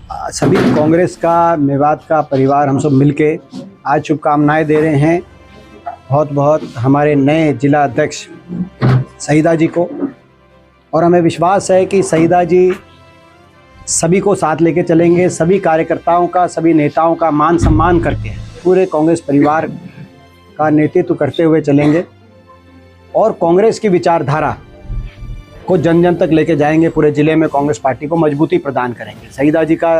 सभी कांग्रेस का, मेवात का परिवार हम सब मिलके आज शुभकामनाएं दे रहे हैं बहुत बहुत हमारे नए जिला अध्यक्ष सईदा जी को। और हमें विश्वास है कि सईदा जी सभी को साथ लेके चलेंगे, सभी कार्यकर्ताओं का, सभी नेताओं का मान सम्मान करके पूरे कांग्रेस परिवार का नेतृत्व करते हुए चलेंगे और कांग्रेस की विचारधारा को जन जन तक लेके जाएंगे। पूरे ज़िले में कांग्रेस पार्टी को मजबूती प्रदान करेंगे। सईदा जी का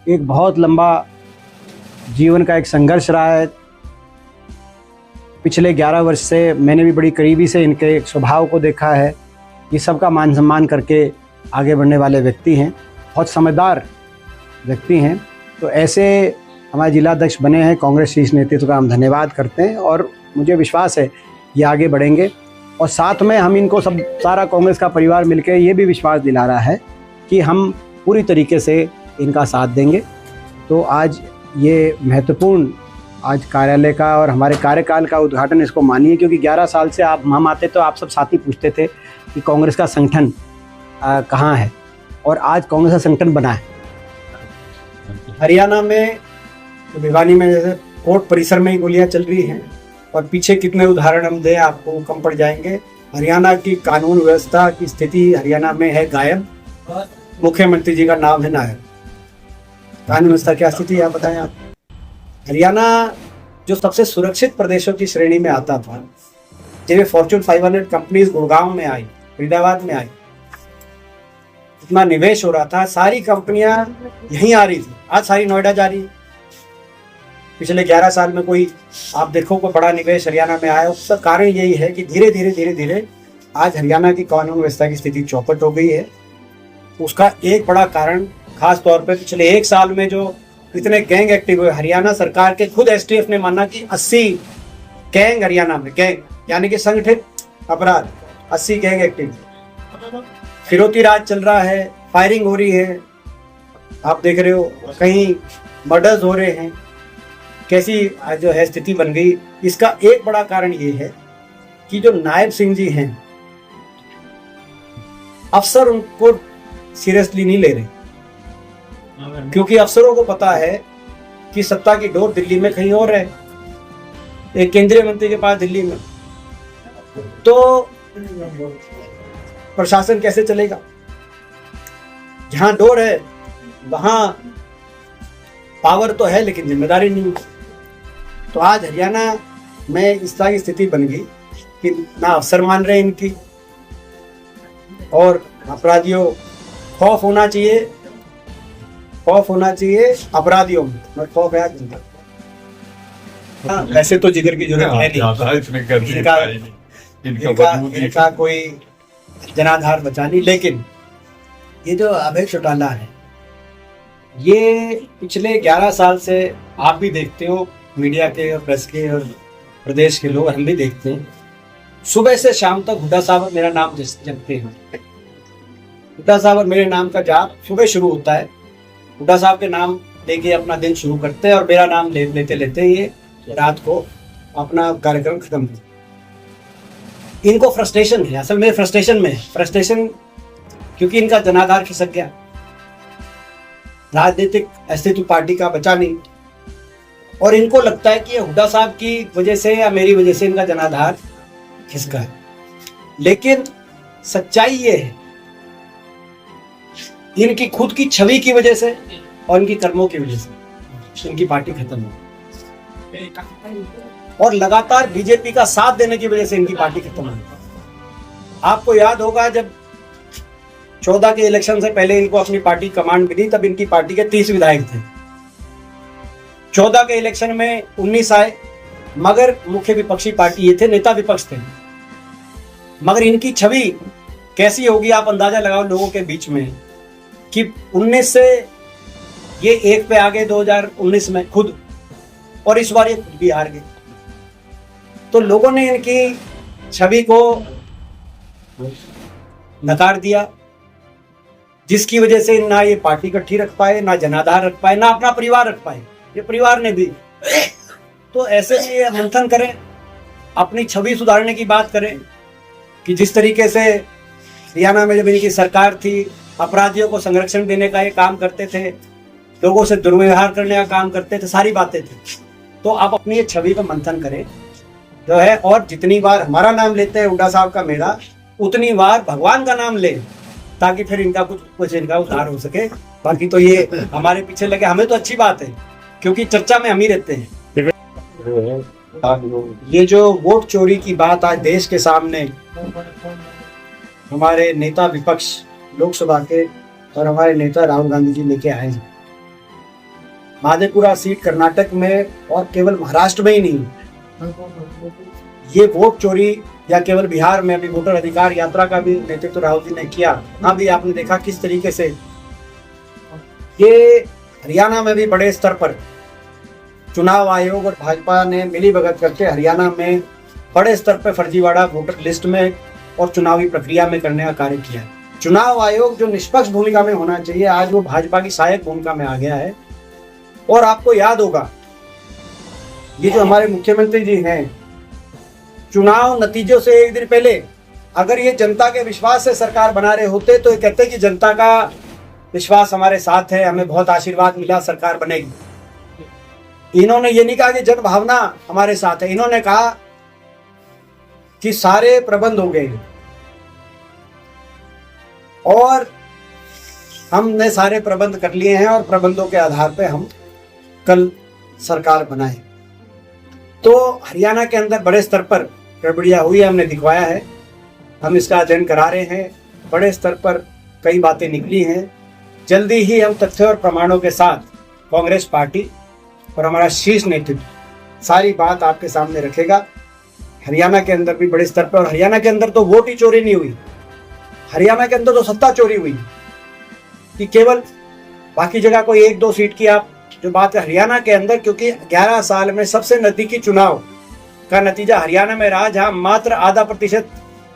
एक बहुत लंबा जीवन का एक संघर्ष रहा है। पिछले 11 वर्ष से मैंने भी बड़ी करीबी से इनके एक स्वभाव को देखा है। ये सबका मान सम्मान करके आगे बढ़ने वाले व्यक्ति हैं, बहुत समझदार व्यक्ति हैं। तो ऐसे हमारे जिलाध्यक्ष बने हैं, कांग्रेस शीर्ष नेतृत्व का हम धन्यवाद करते हैं और मुझे विश्वास है ये आगे बढ़ेंगे। और साथ में हम इनको सब सारा कांग्रेस का परिवार मिलकर ये भी विश्वास दिला रहा है कि हम पूरी तरीके से इनका साथ देंगे। तो आज ये महत्वपूर्ण आज कार्यालय का और हमारे कार्यकाल का उद्घाटन इसको मानिए, क्योंकि 11 साल से हम आते तो आप सब साथी पूछते थे कि कांग्रेस का संगठन कहाँ है, और आज कांग्रेस का संगठन बना है। हरियाणा में भिवानी में जैसे कोर्ट परिसर में ही गोलियां चल रही हैं, और पीछे कितने उदाहरण हम दें आपको कम पड़ जाएंगे। हरियाणा की कानून व्यवस्था की स्थिति हरियाणा में है गायब। मुख्यमंत्री जी का नाम है नायब। कानून व्यवस्था क्या स्थिति है आप बताएं। आप हरियाणा जो सबसे सुरक्षित प्रदेशों की श्रेणी में आता था, जिन्हें फॉर्च्यून 500 कंपनीज गुड़गांव में आई, फरीदाबाद में आई, इतना निवेश हो रहा था, सारी कंपनियां यहीं आ रही थी, आज सारी नोएडा जा रही है। पिछले 11 साल में कोई आप देखो कोई बड़ा निवेश हरियाणा में आया, उसका कारण यही है कि धीरे धीरे आज हरियाणा की कानून व्यवस्था की स्थिति चौपट हो गई है। उसका एक बड़ा कारण खास तौर पे पिछले 1 साल में जो इतने गैंग एक्टिव हुए, हरियाणा सरकार के खुद एसटीएफ ने माना कि 80 गैंग हरियाणा में, गैंग यानी कि संगठित अपराध 80 गैंग एक्टिव, फिरौती राज चल रहा है, फायरिंग हो रही है, आप देख रहे हो, कहीं मर्डर्स हो रहे हैं, कैसी जो है स्थिति बन गई। इसका एक बड़ा कारण ये है कि जो नायब सिंह जी हैं, अफसर उनको सीरियसली नहीं ले रहे, क्योंकि अफसरों को पता है कि सत्ता की डोर दिल्ली में कहीं और है, एक केंद्रीय मंत्री के पास दिल्ली में, तो प्रशासन कैसे चलेगा। जहां डोर है वहां पावर तो है लेकिन जिम्मेदारी नहीं है। तो आज हरियाणा में इस तरह की स्थिति बन गई कि ना अफसर मान रहे इनकी, और अपराधियों खौफ होना चाहिए अपराधियों में, खौफ है। वैसे तो जिगर की जरूरत है नहीं, इनका कोई जनाधार बचा नहीं, लेकिन ये जो अभय चौटाला है, ये पिछले 11 साल से आप भी देखते हो, मीडिया के और प्रेस के और प्रदेश के लोग हम भी देखते हैं, सुबह से शाम तक हुड्डा साहब मेरा नाम जपते हैं। हुड्डा साहब और मेरे नाम का जाप सुबह शुरू होता है, हुड्डा साहब के नाम लेके अपना दिन शुरू करते हैं और मेरा नाम लेते लेते ये रात को अपना कार्यक्रम खत्म करते। इनको फ्रस्ट्रेशन है, असल में फ्रस्ट्रेशन क्योंकि इनका जनाधार खिसक गया, राजनीतिक अस्तित्व पार्टी का बचा नहीं, और इनको लगता है कि ये हुड्डा साहब की वजह से या मेरी वजह से इनका जनाधार खिसका है। लेकिन सच्चाई ये है, इनकी खुद की छवि की वजह से और इनकी कर्मों की वजह से इनकी पार्टी खत्म हो, और लगातार बीजेपी का साथ देने की वजह से इनकी पार्टी खत्म हो। आपको याद होगा जब 14 के इलेक्शन से पहले इनको अपनी पार्टी कमांड मिली, तब इनकी पार्टी के 30 विधायक थे। 14 के इलेक्शन में 19 आए, मगर मुख्य विपक्षी पार्टी ये थे, नेता विपक्ष थे। मगर इनकी छवि कैसी होगी आप अंदाजा लगाओ लोगों के बीच में, कि 19 से ये 1 पे आ गए 2019 में खुद, और इस बार ये खुद भी हार गए। तो लोगों ने इनकी छवि को नकार दिया, जिसकी वजह से ना ये पार्टी इकट्ठी रख पाए, ना जनाधार रख पाए, ना अपना परिवार रख पाए। ये परिवार ने भी तो ऐसे में ये मंथन करें, अपनी छवि सुधारने की बात करें कि जिस तरीके से हरियाणा में जब इनकी सरकार थी, अपराधियों को संरक्षण देने का ये काम करते थे, लोगों से दुर्व्यवहार करने का काम करते थे, सारी बातें थी। तो आप अपनी ये छवि पर मंथन करें जो है, और जितनी बार हमारा नाम लेते हैं हुड्डा साहब का मेरा, उतनी बार भगवान का नाम लें, ताकि फिर इनका कुछ इनका उद्धार हो सके। बाकी तो ये हमारे पीछे लगे, हमें तो अच्छी बात है, क्योंकि चर्चा में हम ही रहते हैं। ये जो वोट चोरी की बात आज देश के सामने हमारे नेता विपक्ष लोकसभा के और हमारे नेता राहुल गांधी जी लेके आए हैं। माधेपुरा सीट कर्नाटक में और केवल महाराष्ट्र में ही नहीं, ये वोट चोरी या केवल बिहार में अभी वोटर अधिकार यात्रा का भी नेतृत्व राहुल जी ने किया। हाँ भी आपने देखा किस तरीके से ये हरियाणा में भी बड़े स्तर पर चुनाव आयोग और भाजपा ने मिलीभगत करके हरियाणा में बड़े स्तर पर फर्जीवाड़ा वोटर लिस्ट में और चुनावी प्रक्रिया में करने का कार्य किया है। चुनाव आयोग जो निष्पक्ष भूमिका में होना चाहिए, आज वो भाजपा की सहायक भूमिका में आ गया है। और आपको याद होगा, ये जो हमारे मुख्यमंत्री जी हैं, चुनाव नतीजों से एक दिन पहले अगर ये जनता के विश्वास से सरकार बना रहे होते तो ये कहते कि जनता का विश्वास हमारे साथ है, हमें बहुत आशीर्वाद मिला, सरकार बनेगी। इन्होंने ये नहीं कहा कि जन भावना हमारे साथ है, इन्होंने कहा कि सारे प्रबंध हो गए और हमने सारे प्रबंध कर लिए हैं और प्रबंधों के आधार पे हम कल सरकार बनाए। तो हरियाणा के अंदर बड़े स्तर पर गड़बड़ियां हुई है, हमने दिखवाया है, हम इसका अध्ययन करा रहे हैं। बड़े स्तर पर कई बातें निकली हैं। जल्दी ही हम तथ्यों और प्रमाणों के साथ कांग्रेस पार्टी और हमारा शीर्ष नेतृत्व सारी बात आपके सामने रखेगा। हरियाणा के अंदर भी बड़े स्तर पर, और हरियाणा के अंदर तो वोट ही चोरी नहीं हुई, हरियाणा के अंदर तो सत्ता चोरी हुई कि केवल बाकी जगह कोई 1-2 सीट की आप जो बात है हरियाणा के अंदर, क्योंकि 11 साल में सबसे नजदीकी चुनाव का नतीजा हरियाणा में रहा, जहां मात्र 0.5%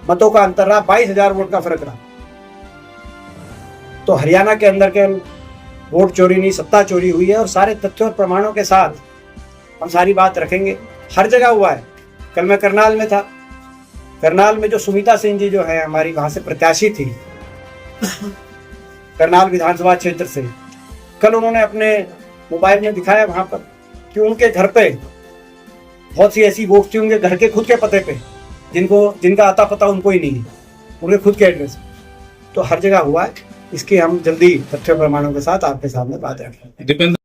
मतों का अंतर रहा, 22,000 वोट का फर्क रहा। तो हरियाणा के अंदर के वोट चोरी नहीं, सत्ता चोरी हुई है, और सारे तथ्यों और प्रमाणों के साथ हम सारी बात रखेंगे। हर जगह हुआ है। कल मैं करनाल में था, करनाल में जो सुमिता सिंह जी जो है हमारी वहां से प्रत्याशी थी करनाल विधानसभा क्षेत्र से, कल उन्होंने अपने मोबाइल में दिखाया वहां पर कि उनके घर पे बहुत सी ऐसी वोट थी, उनके घर के खुद के पते पे, जिनका आता पता उनको ही नहीं है, उनके खुद के एड्रेस। तो हर जगह हुआ है। इसकी हम जल्दी तथ्य प्रमाणों के साथ आपके सामने बात रखेंगे।